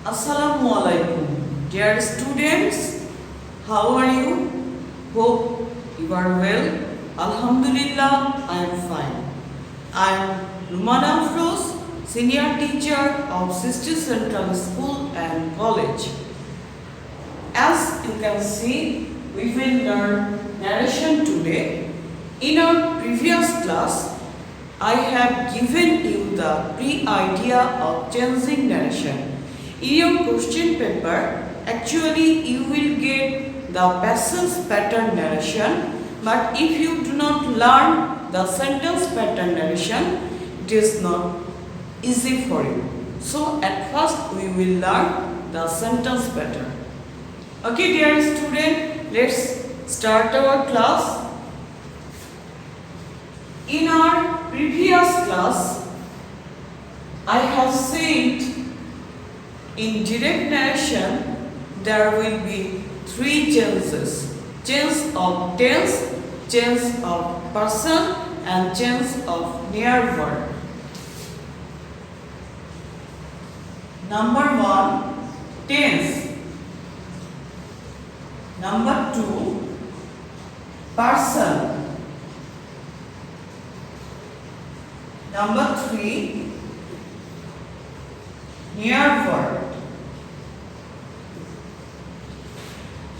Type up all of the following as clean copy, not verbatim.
Assalamu alaikum. Dear students, how are you? Hope you are well. Alhamdulillah, I am fine. I am Rumana Afroz, Senior Teacher of Sister Central School and College. As you can see, we will learn narration today. In our previous class, I have given you the pre-idea of changing narration. In your question paper, actually you will get the passage pattern narration, but if you do not learn the sentence pattern narration, it is not easy for you. So at first we will learn the sentence pattern. Okay, dear student, let's start our class. In our previous class, I have said in direct narration there will be three changes: change of tense, change of person, and change of near verb. Number 1, tense. Number 2, person. Number 3, near verb.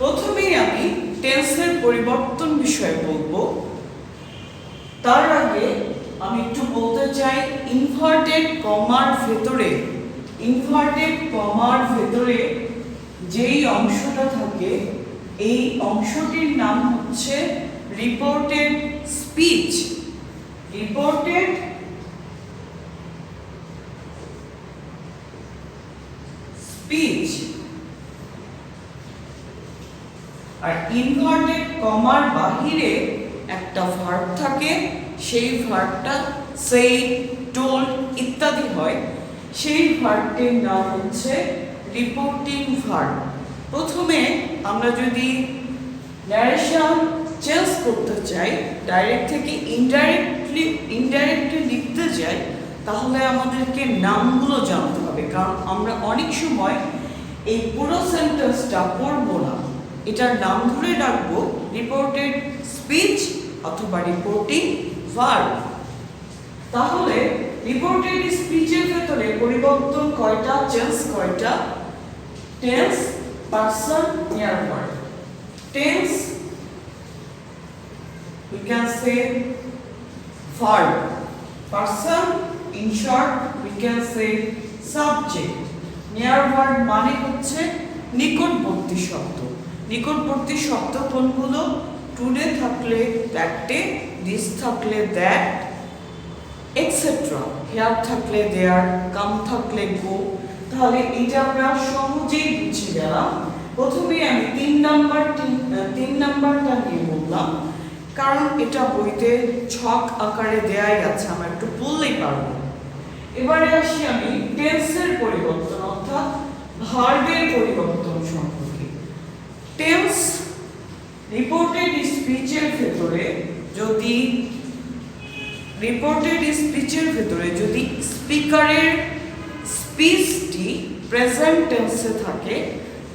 প্রথমেই আমি টেন্সের পরিবর্তন বিষয়ে বলবো। তার আগে আমি একটু বলতে চাই ইনভার্টেড কমার ভেতরে যেই অংশটা থাকে এই অংশটির নাম হচ্ছে রিপোর্টেড স্পিচ। Reported speech. আর ইনভার্টেড কমার বাহিরে একটা ভার্ব থাকে, সেই ভার্বটা সেড, টোল্ড ইত্যাদি হয়, সেই ভার্বটির নাম হচ্ছে রিপোর্টিং ভার্ব। প্রথমে আমরা যদি ন্যারেশন চেঞ্জ করতে চাই, ডাইরেক্ট থেকে ইনডাইরেক্টলি লিখতে যাই, তাহলে আমাদেরকে নামগুলো জানতে হবে, কারণ আমরা অনেক সময় এই পুরো সেন্টেন্সটা পড়বো না, এটার নাম ধরে রাখবো রিপোর্টেড স্পিচ অথবা রিপোর্টিং ভার্ব। তাহলে রিপোর্টেড স্পিচের ভেতরে পরিবর্তন কয়টা, চেঞ্জ কয়টা? Tense, person, near verb. Tense we can say verb. Person, in short we can say subject. Near verb মানে হচ্ছে নিকটবর্তী শব্দ। নিকটবর্তী শব্দ কোনগুলো? টুডে থাকলে দ্যাট ডে, দিস থাকলে দ্যাট, এটসেট্রা। হেয়ার থাকলে দেয়ার, কাম থাকলে গো। তাহলে এটা আমরা সহজেই বুঝে গেলাম। প্রথমে আমি 3 নাম্বারটা নিয়ে বললাম, কারণ এটা বইতে ছক আকারে দেয়াই আছে, আমরা একটু বললেই পারবো। এবারে আসি আমি টেন্সের পরিবর্তন অর্থাৎ ভার্বের পরিবর্তন সম্পর্কে। টেন্স রিপোর্টেড স্পিচের ভেতরে যদি স্পিকারের স্পিচটি প্রেজেন্ট টেন্সে থাকে,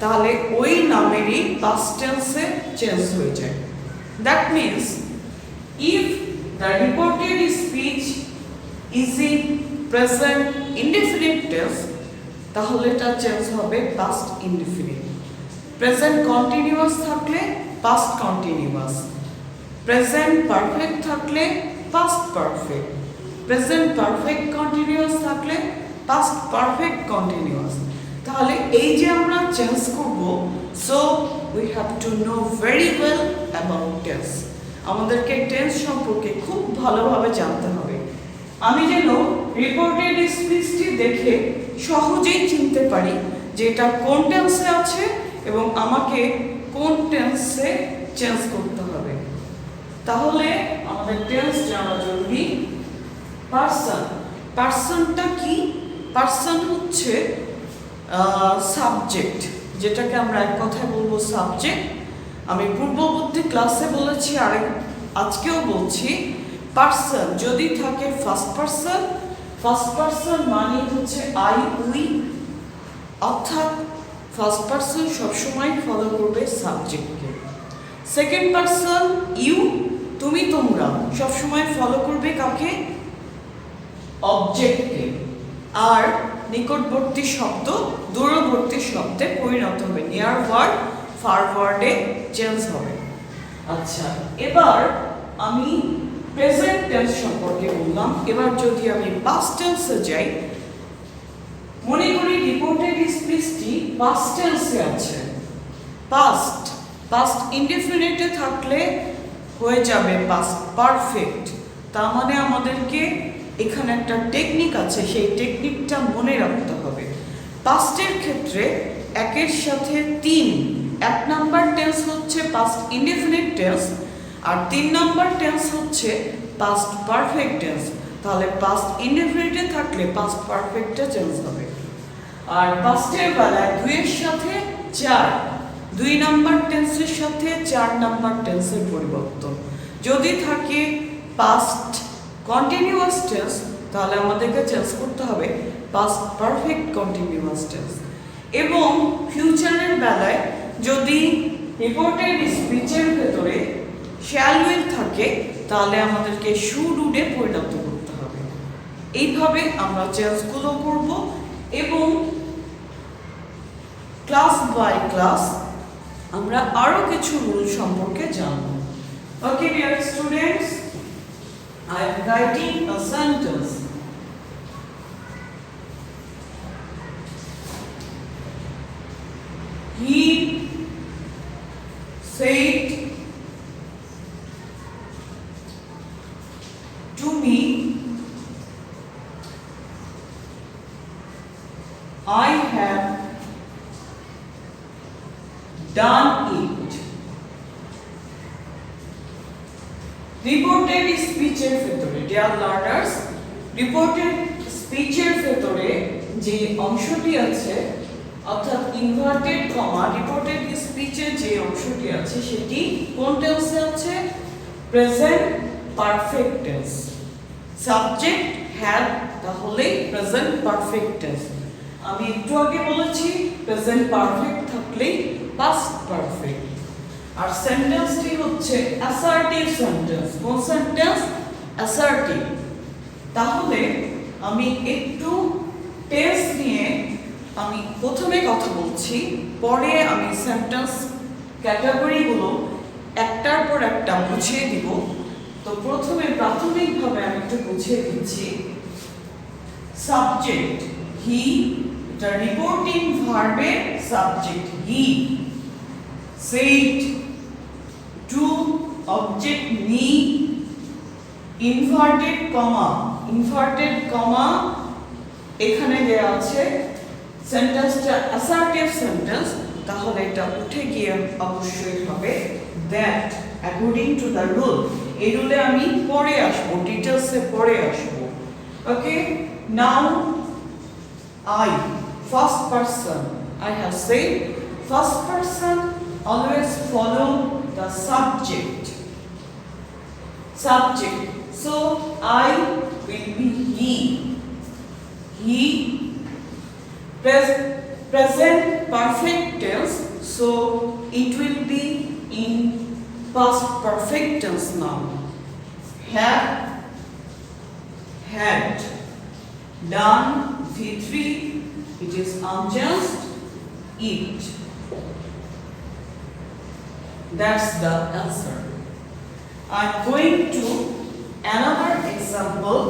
তাহলে ওই নামেরই পাস্ট টেন্সে চেঞ্জ হয়ে যায়। That means if the reported speech is in present indefinite tense, তাহলে এটা চেঞ্জ হবে past indefinite। present continuous থাকলে past continuous, present perfect থাকলে past perfect, present perfect continuous থাকলে past perfect continuous। তাহলে এই যে আমরা চেঞ্জ করব, so we have to know very well about tense. আমাদেরকে টেন্স সম্পর্কে খুব ভালোভাবে জানতে হবে। আমি যেন রিপোর্টেড স্পিচটি দেখে সহজেই চিনতে পারি যে এটা কোন টেন্সে আছে এবং আমাকে কোন টেন্সে চেঞ্জ করতে হবে। তাহলে আমাদের টেন্স জানা জরুরি। পারসন, পারসনটা কি? পারসন হচ্ছে সাবজেক্ট, যেটাকে আমরা এক কথায় বলবো সাবজেক্ট। আমি পূর্ববর্তী ক্লাসে বলেছি, আজকেও বলছি, পারসন যদি থাকে ফার্স্ট পারসন মানে হচ্ছে আই, উই, অর্থাৎ ফার্স্ট পারসন সবসময় ফলো করবে সাবজেক্টকে, সেকেন্ড পারসন ইউ তুমি তোমরা সবসময় ফলো করবে কাকে, অবজেক্টকে, আর নিকটবর্তী শব্দ দূরবর্তী শব্দে পরিণত হবে, নিয়ার ওয়ার্ড ফার ওয়ার্ডে চেঞ্জ হবে। আচ্ছা, এবার আমি প্রেজেন্ট টেন্স সম্পর্কে বললাম। এবার যদি আমি পাস্ট টেন্সে যাই, মনে করি রিপোর্টেড স্পিচটি পাস্ট টেন্সে আছে। পাস্ট ইনডিফিনিটে থাকলে হয়ে যাবে পাস্ট পারফেক্ট। তার মানে আমাদেরকে এখানে একটা টেকনিক আছে, সেই টেকনিকটা মনে রাখতে হবে। পাস্টের ক্ষেত্রে একের সাথে তিন, 1 নাম্বার টেন্স হচ্ছে পাস্ট ইনডিফিনিট টেন্স, আর 3 নাম্বার টেন্স হচ্ছে পাস্ট পারফেক্ট টেন্স। তাহলে পাস্ট ইনডিফিনিটে থাকলে পাস্ট পারফেক্টে চেঞ্জ হবে। আর পাস্টের বেলায় 2 এর সাথে 4, 2 নাম্বার টেন্সের সাথে 4 নাম্বার টেন্সের পরিবর্তন। যদি থাকে পাস্ট কন্টিনিউয়াস টেন্স, তাহলে আমাদেরকে চেঞ্জ করতে হবে পাস্ট পারফেক্ট কন্টিনিউয়াস টেন্স। এবং ফিউচারের বেলায় যদি রিপোর্টেড স্পিচের ভেতরে শ্যাল উইল থাকে, তাহলে আমাদেরকে শুড উডে পরিণত করতে হবে। এইভাবে আমরা চেঞ্জগুলো করব এবং ক্লাস বাই ক্লাস আমরা আরো কিছু রুল সম্পর্কে জানব। Okay dear students, I am writing a sentence. He said to me, I have done it. Reported স্পিচের ভেতরে ডিয়ার লার্নার্স, রিপোর্টেড স্পিচের ভেতরে যে অংশটি আছে অর্থাৎ ইনভার্টেড কমা, রিপোর্টেড স্পিচের যে অংশটি আছে সেটি কোন টেন্সে আছে, present perfect tense. Subject had, তাহলে প্রেজেন্ট পারফেক্ট টেন্স। আমি একটু আগে বলেছি প্রেজেন্ট পারফেক্ট থাকলেই পাস্ট পারফেক্ট। আর সেন্টেন্সটি হচ্ছে অ্যাসার্টিভ সেন্টেন্স। কোন সেন্টেন্স, অ্যাসার্টিভ। তাহলে আমি একটু টেন্স নিয়ে আমি প্রথমে কথা বলছি, পরে আমি সেন্টেন্স ক্যাটাগরিগুলো একটার পর একটা বুঝিয়ে দিব। তো প্রথমে প্রাথমিকভাবে আমি একটু বুঝিয়ে দিচ্ছি। সাবজেক্ট হি, এটা রিপোর্টিং ভার্বের subject he. said to, object me, inverted comma এখানে দেয়া আছে। সেন্টেন্সটা অ্যাসার্টিভ সেন্টেন্স, তাহলে এটা উঠে গিয়ে অবশ্যই হবে that according to the rule. এই রুলে আমি পরে আসবো, ডিটেইলসে পরে আসবো। ওকে, নাও I, first person, I have said first person always follow the subject. So I will be he. Present perfect tense, so it will be in past perfect tense now. Have, had, done, V3, it is unjust, eat. That's the answer. I'm going to another example.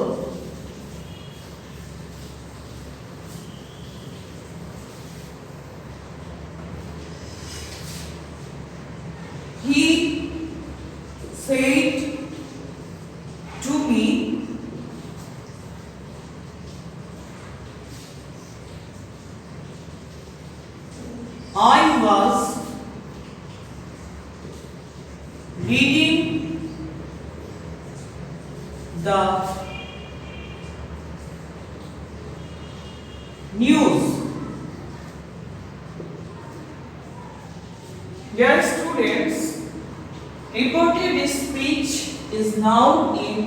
He said to me, I was reading the news. Dear students, reported speech is now in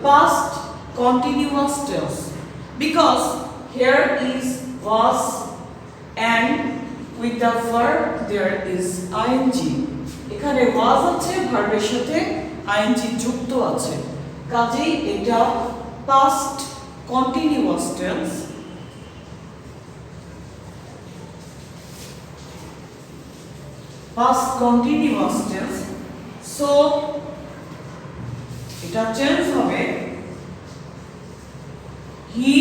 past continuous tense because here is was and with the verb there is ing. এখানে was আছে ভার্বের সাথে ing যুক্ত আছে, কাজেই এটা past continuous tense। past continuous tense, so এটা change হবে he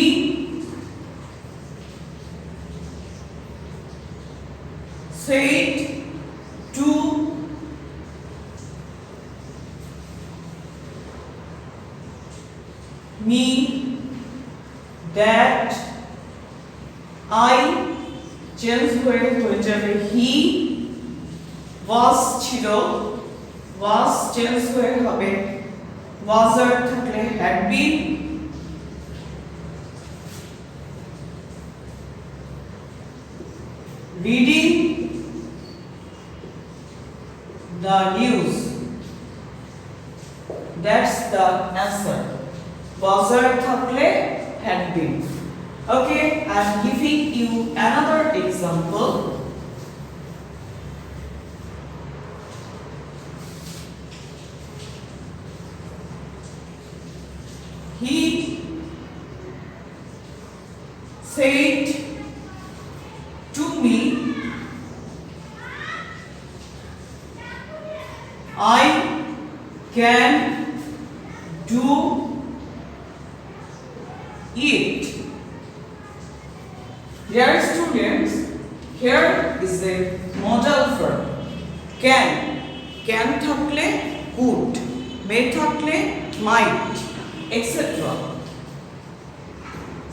said to me that I change হয়ে যাবে he was ছিল was চেঞ্জ হয়ে হবে was আর থাকলে had been, reading the news, that's the answer, was আর থাকলে had been। Okay, I'm giving you another example। He said to me, I can do it। Dear students, here is a modal verb can থাকলে could, may থাকলে might, etc.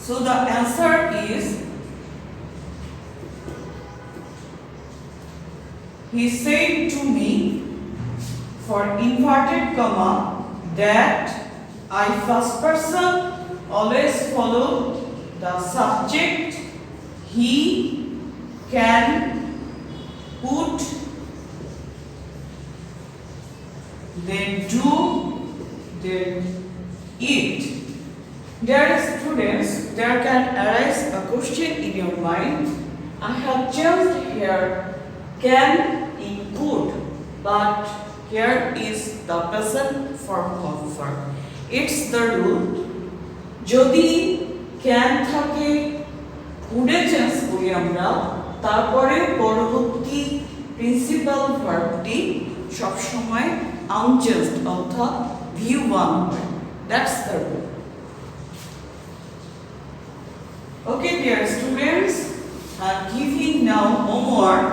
So the answer is he said to me for inverted comma that I first person always follow the subject he can put then do then eat। Dear students, there can arise a question in your mind. I have changed here can in could, but here is the present form of verb। It's the rule, যদি can থাকে could A change করি আমরা, তারপরে পরবর্তী principal ভার্বটি সব সময় unchanged অর্থাৎ V1 হয়। That's the rule। Okay, dear students, I'm giving now homework।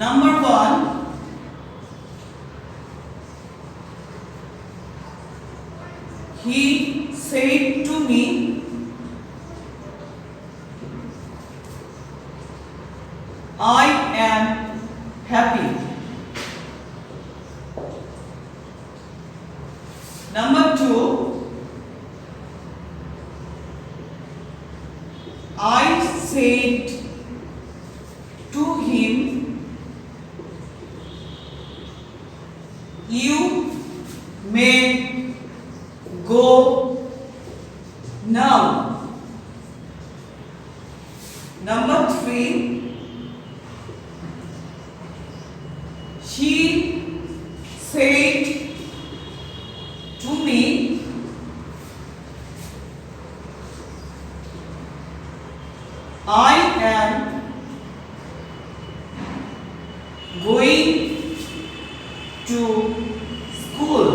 Number 1, he said to me I am happy। Number 2, I said to him you may go now। Number 3, she said to me I am going to school।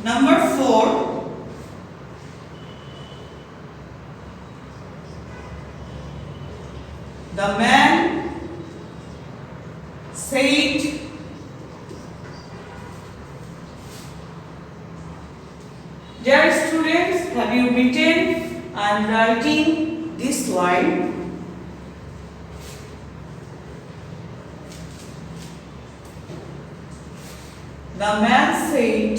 Number 4, the man said dear students, have you written? I am writing this line। The man said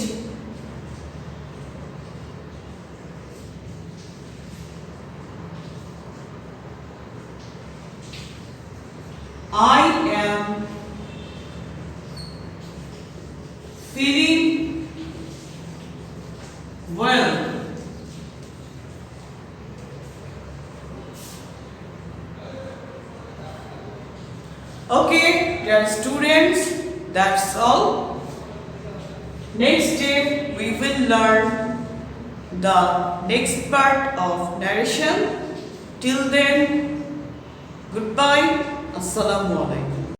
feeling well. Okay, dear students, that's all. Next day we will learn the next part of narration. Till then, goodbye. Assalamu alaikum.